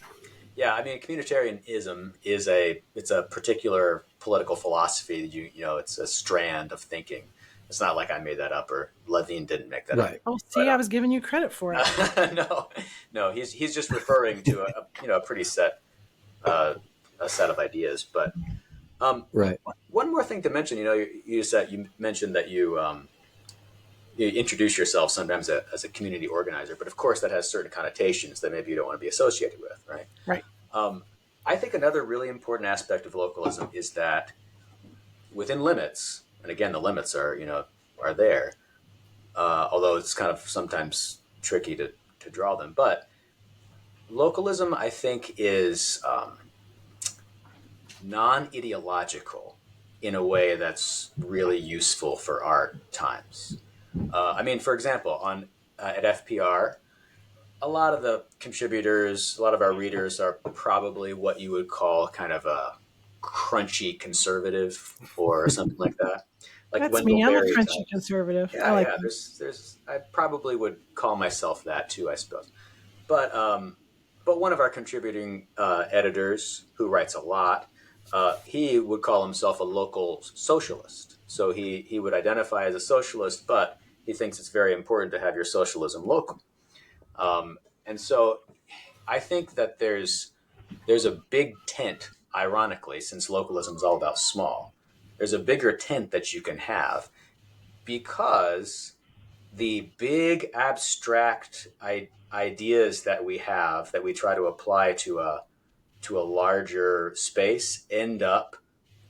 Yeah, I mean, communitarianism it's a particular political philosophy that it's a strand of thinking. It's not like I made that up or Levine didn't make that up. Oh, see, I was giving you credit for it. No, he's just referring to a pretty set a set of ideas. But one more thing to mention, you mentioned that you introduce yourself sometimes as a community organizer, but of course that has certain connotations that maybe you don't want to be associated with, right? Right. I think another really important aspect of localism is that within limits, and again, the limits are there, although it's kind of sometimes tricky to draw them. But localism, I think, is non-ideological in a way that's really useful for our times. I mean, for example, at FPR, a lot of the contributors, a lot of our readers are probably what you would call kind of a crunchy conservative or something like that. Like that's Wendell me. I'm a Berry crunchy type. conservative. Yeah, I like There's I probably would call myself that too, I suppose. But one of our contributing editors, who writes a lot, he would call himself a local socialist. So he would identify as a socialist, but he thinks it's very important to have your socialism local. And so I think that there's a big tent, ironically, since localism is all about small. There's a bigger tent that you can have, because the big abstract ideas that we have that we try to apply to a larger space end up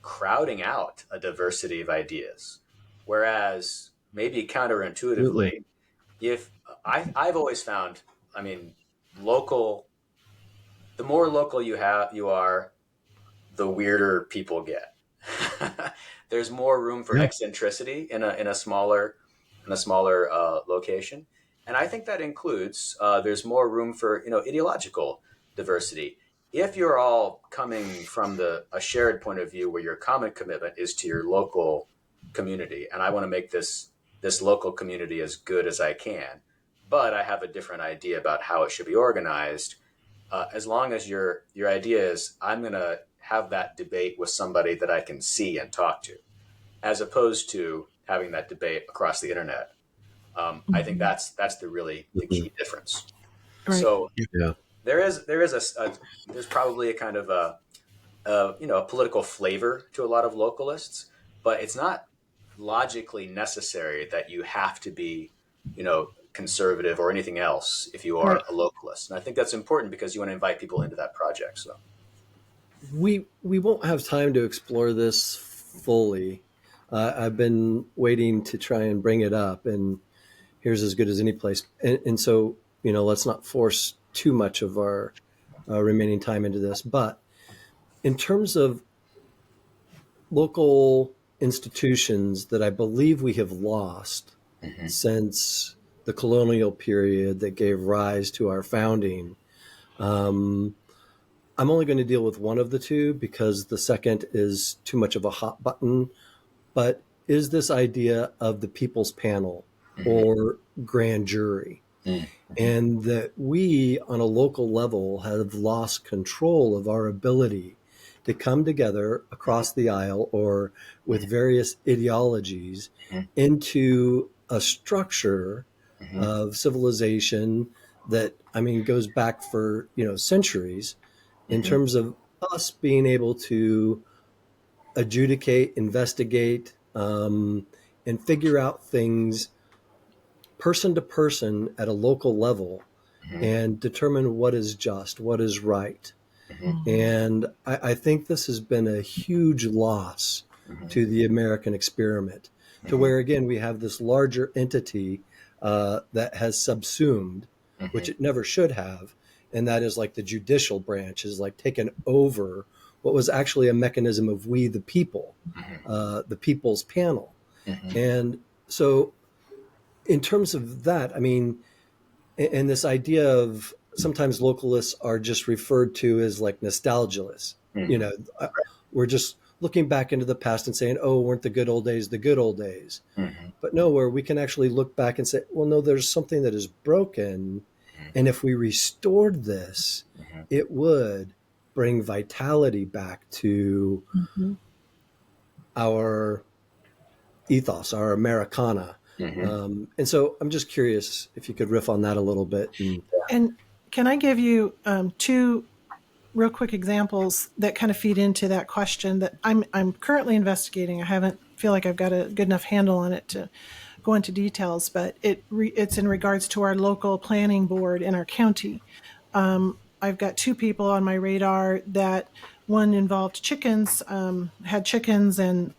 crowding out a diversity of ideas. Whereas maybe counterintuitively, if I've always found, I mean, the more local you are, the weirder people get. There's more room for eccentricity in a smaller location, and I think that includes there's more room for ideological diversity. if you're all coming from a shared point of view where your common commitment is to your local community, and I want to make this local community as good as I can, but I have a different idea about how it should be organized. As long as your idea is, I'm going to have that debate with somebody that I can see and talk to, as opposed to having that debate across the internet. I think that's the key difference. Right. So Yeah. there's probably a kind of a political flavor to a lot of localists, but it's not logically necessary that you have to be, conservative or anything else if you are Right. a localist. And I think that's important because you want to invite people into that project. So We won't have time to explore this fully. I've been waiting to try and bring it up, and here's as good as any place. And so, let's not force too much of our remaining time into this. But in terms of local institutions that I believe we have lost since the colonial period that gave rise to our founding, I'm only going to deal with one of the two because the second is too much of a hot button. But is this idea of the people's panel or grand jury? And that we on a local level have lost control of our ability to come together across the aisle or with various ideologies into a structure of civilization that, goes back for, centuries in terms of us being able to adjudicate, investigate, and figure out things person to person at a local level and determine what is just, what is right. And I think this has been a huge loss to the American experiment, to where, again, we have this larger entity that has subsumed, which it never should have. And that is like the judicial branch is like taken over what was actually a mechanism of we, the people, the people's panel. And so in terms of that, and this idea of sometimes localists are just referred to as like nostalgialists. We're just looking back into the past and saying, oh, weren't the good old days the good old days? But no, where we can actually look back and say, well, no, there's something that is broken. And if we restored this, it would bring vitality back to our ethos, our Americana. And so I'm just curious if you could riff on that a little bit. And can I give you two real quick examples that kind of feed into that question that I'm currently investigating? I haven't feel like I've got a good enough handle on it to go into details, but it's in regards to our local planning board in our county. I've got two people on my radar that one involved chickens, had chickens, and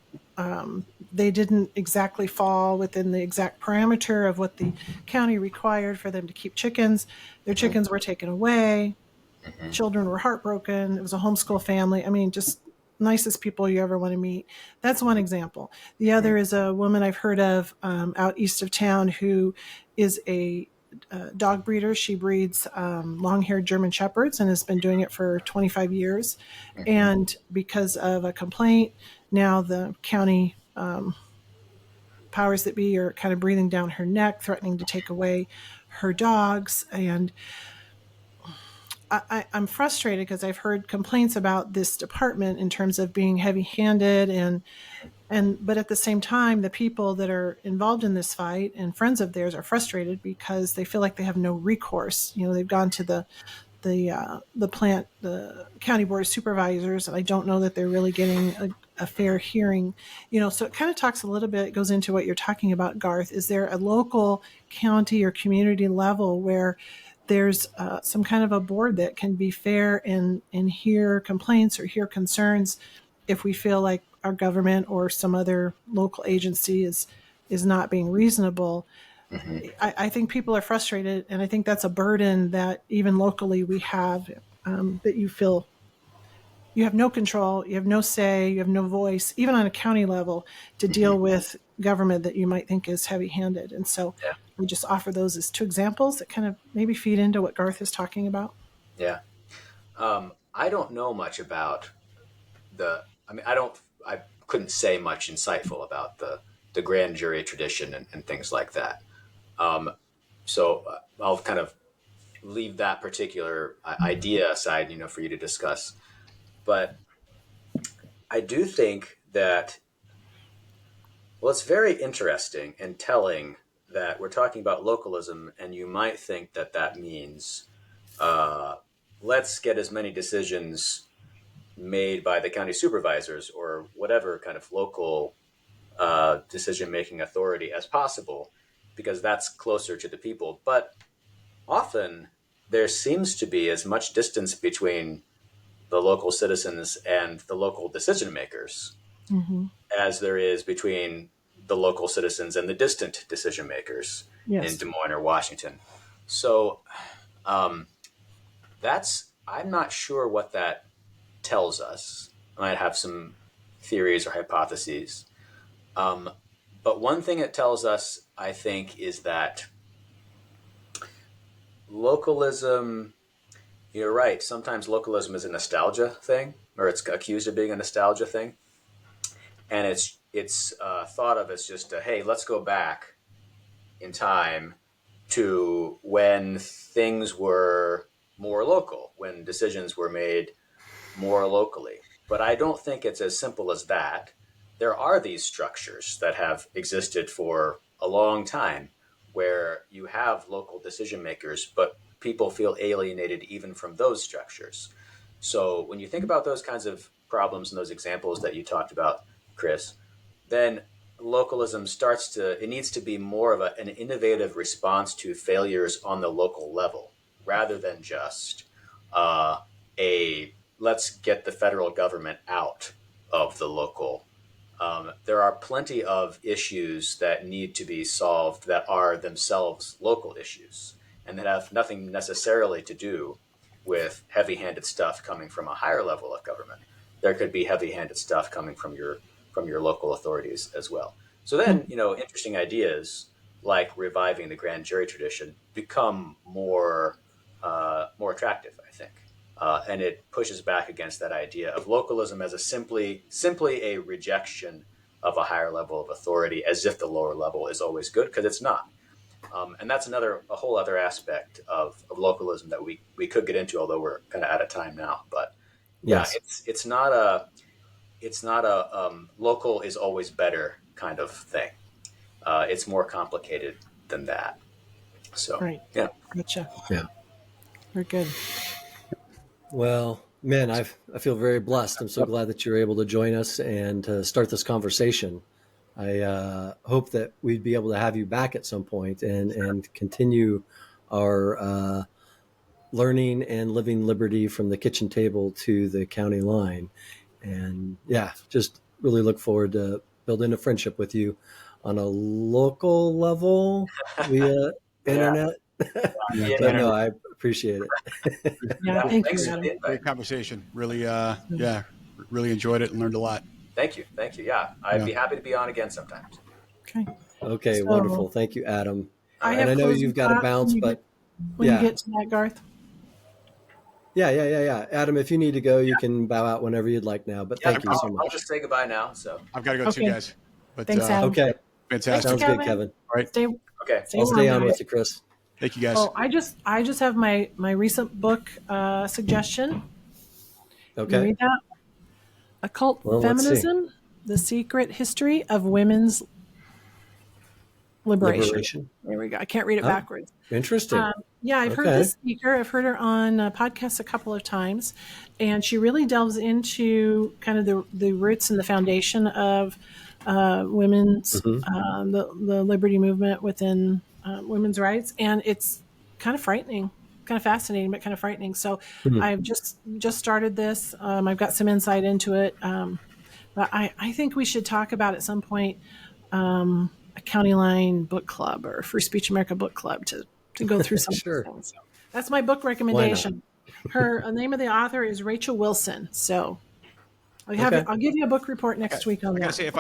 they didn't exactly fall within the exact parameter of what the county required for them to keep chickens. Their chickens were taken away. Children were heartbroken. It was a homeschool family. Just nicest people you ever want to meet. That's one example. The other is a woman I've heard of out east of town who is a dog breeder. She breeds long-haired German Shepherds and has been doing it for 25 years. And because of a complaint, now the county powers that be are kind of breathing down her neck, threatening to take away her dogs. And I'm frustrated because I've heard complaints about this department in terms of being heavy-handed but at the same time, the people that are involved in this fight and friends of theirs are frustrated because they feel like they have no recourse. They've gone to the county board of supervisors, and I don't know that they're really getting a fair hearing. So it kind of talks a little bit, goes into what you're talking about, Garth. Is there a local county or community level where there's some kind of a board that can be fair and hear complaints or hear concerns if we feel like our government or some other local agency is not being reasonable? I think people are frustrated, and I think that's a burden that even locally we have, that you feel you have no control, you have no say, you have no voice, even on a county level, to deal with government that you might think is heavy-handed. And so we just offer those as two examples that kind of maybe feed into what Garth is talking about. Yeah. I don't know much about I couldn't say much insightful about the grand jury tradition and things like that. Um, so I'll kind of leave that particular idea aside, for you to discuss. But I do think that, well, it's very interesting and telling that we're talking about localism, and you might think that that means uh, let's get as many decisions made by the county supervisors or whatever kind of local decision-making authority as possible, because that's closer to the people. But often there seems to be as much distance between the local citizens and the local decision makers Mm-hmm. as there is between the local citizens and the distant decision makers in Yes. Des Moines or Washington. So um, I'm not sure what that tells us. I might have some theories or hypotheses. Um, but one thing it tells us, I think, is that localism, you're right, sometimes localism is a nostalgia thing, or it's accused of being a nostalgia thing. And it's thought of as just, hey, let's go back in time to when things were more local, when decisions were made more locally. But I don't think it's as simple as that. There are these structures that have existed for a long time where you have local decision makers, but people feel alienated even from those structures. So when you think about those kinds of problems and those examples that you talked about, Kris, then localism it needs to be more of an innovative response to failures on the local level rather than just a let's get the federal government out of the local. There are plenty of issues that need to be solved that are themselves local issues and that have nothing necessarily to do with heavy-handed stuff coming from a higher level of government. There could be heavy-handed stuff coming from your local authorities as well. So then, interesting ideas like reviving the grand jury tradition become more attractive, I think. And it pushes back against that idea of localism as simply a rejection of a higher level of authority, as if the lower level is always good, because it's not. And that's a whole other aspect of localism that we could get into, although we're kind of out of time now. But yeah, Yes. it's not a local is always better kind of thing. It's more complicated than that. So Right. yeah. Gotcha. Yeah. Very good. Well, man, I feel very blessed. I'm so glad that you're able to join us and to start this conversation. I hope that we'd be able to have you back at some point and continue our learning and living liberty from the kitchen table to the county line. And yeah, just really look forward to building a friendship with you on a local level via internet. Yeah. But no, I appreciate it. Yeah, thank Thanks you, for Adam. the invite. Great conversation. Really, really enjoyed it and learned a lot. Thank you. Yeah, I'd be happy to be on again sometimes. Okay. Okay, So- wonderful. Thank you, Adam. I And have I know closing you've got to thoughts bounce, but when yeah. you get to that, Garth. Yeah. Adam, if you need to go, you can bow out whenever you'd like now. But thank you so I'll much. just say goodbye now. So I've got to go too, Okay. guys. But Thanks, Adam. Okay, fantastic. sounds Kevin. good, Kevin. All right. Stay. okay. I'll stay warm, on guys. with you, Kris. Thank you, guys. Oh, I just have my recent book suggestion. You Okay. read that? Occult Well, let's see. Feminism: The Secret History of Women's Liberation. There we go. I can't read it backwards. Interesting. Yeah, I've heard Okay. this speaker. I've heard her on podcasts a couple of times, and she really delves into kind of the roots and the foundation of women's the liberty movement within women's rights, and it's kind of frightening, kind of fascinating, but kind of frightening. So I've just started this. I've got some insight into it, but I think we should talk about at some point a County Line book club or Free Speech America book club to go through some Sure. of these things. So that's my book recommendation. Her name of the author is Rachel Wilson. So I'll give you a book report next week on I that. gotta say, if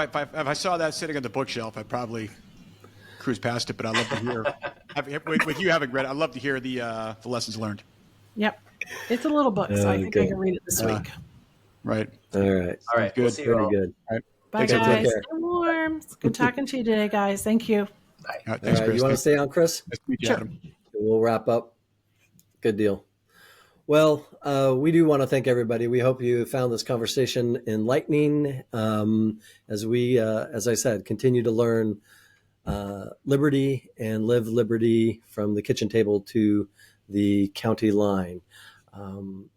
I saw that sitting on the bookshelf, I'd probably cruise past it. But I'd love to hear, with you having read it, I'd love to hear the lessons learned. Yep. It's a little book, so I think I can read it this week. Right. All right. All right. Good. We'll see you all. Good. All right. Bye, Thanks, guys. everybody. Stay warm. It's good talking to you today, guys. Thank you. Bye. All right, thanks, Chris. You want to stay on, Chris? Nice to meet you, Sure. Adam. We'll wrap up. Good deal. Well, we do want to thank everybody. We hope you found this conversation enlightening as we, as I said, continue to learn liberty and live liberty from the kitchen table to the county line.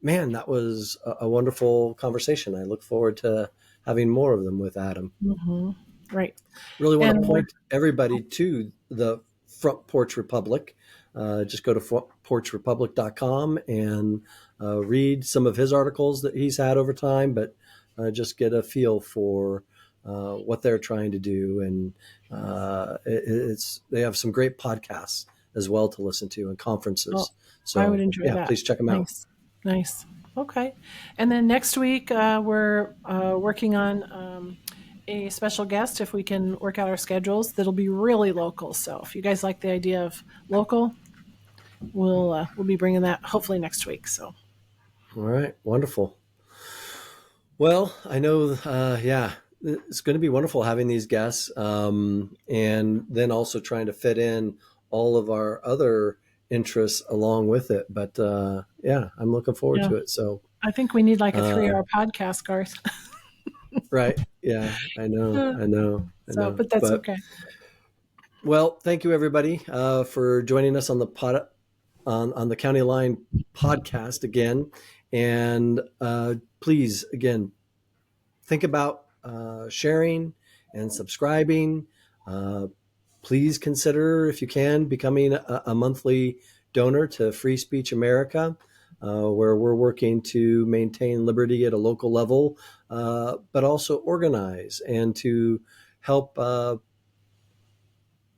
Man, that was a wonderful conversation. I look forward to having more of them with Adam. Mm-hmm. Right. Really want to point everybody to the Front Porch Republic. Just go to frontporchrepublic.com and read some of his articles that he's had over time, but just get a feel for what they're trying to do. And they have some great podcasts as well to listen to and conferences. Oh, so I would enjoy that. Please check them out. Nice. Okay. And then next week, we're working on a special guest, if we can work out our schedules, that'll be really local. So if you guys like the idea of local, we'll be bringing that hopefully next week. So. All right. Wonderful. Well, I know, it's going to be wonderful having these guests, and then also trying to fit in all of our other interests along with it. But I'm looking forward to it. So I think we need like a 3-hour podcast, Garth. Right. Yeah, I know. But that's okay. Well, thank you everybody for joining us on the on the County Line podcast again. And please, again, think about sharing and subscribing. Please consider, if you can, becoming a monthly donor to Free Speech America, where we're working to maintain liberty at a local level, but also organize and to help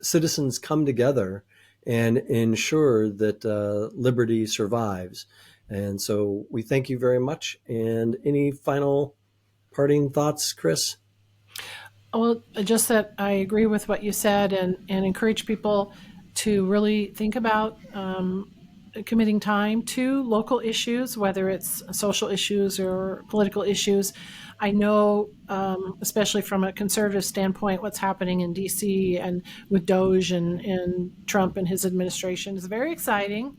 citizens come together and ensure that liberty survives. And so we thank you very much. And any final parting thoughts, Kris? Well, just that I agree with what you said and encourage people to really think about committing time to local issues, whether it's social issues or political issues. I know, especially from a conservative standpoint, what's happening in D.C. and with Doge and Trump and his administration is very exciting.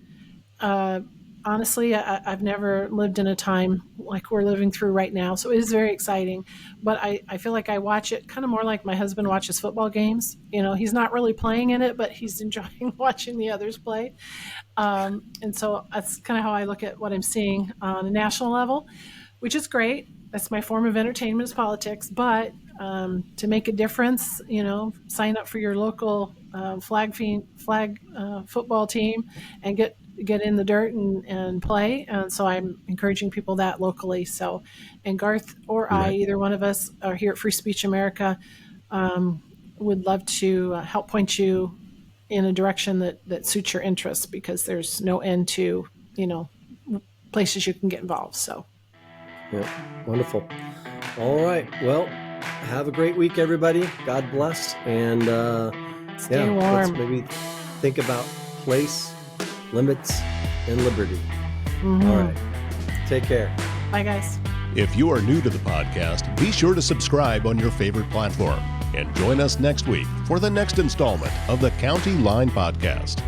Honestly, I've never lived in a time like we're living through right now, so it is very exciting. But I feel like I watch it kind of more like my husband watches football games. You know, he's not really playing in it, but he's enjoying watching the others play. And so that's kind of how I look at what I'm seeing on a national level, which is great. That's my form of entertainment is politics. But to make a difference, you know, sign up for your local flag football team and get in the dirt and play. And so I'm encouraging people that locally. So, and Garth or I, either one of us are here at Free Speech America, would love to help point you in a direction that suits your interests, because there's no end to, you know, places you can get involved. So. Yeah, wonderful. All right. Well, have a great week, everybody. God bless. And stay warm. Let's maybe think about place, limits, and liberty. Mm-hmm. All right. Take care. Bye, guys. If you are new to the podcast, be sure to subscribe on your favorite platform and join us next week for the next installment of the County Line Podcast.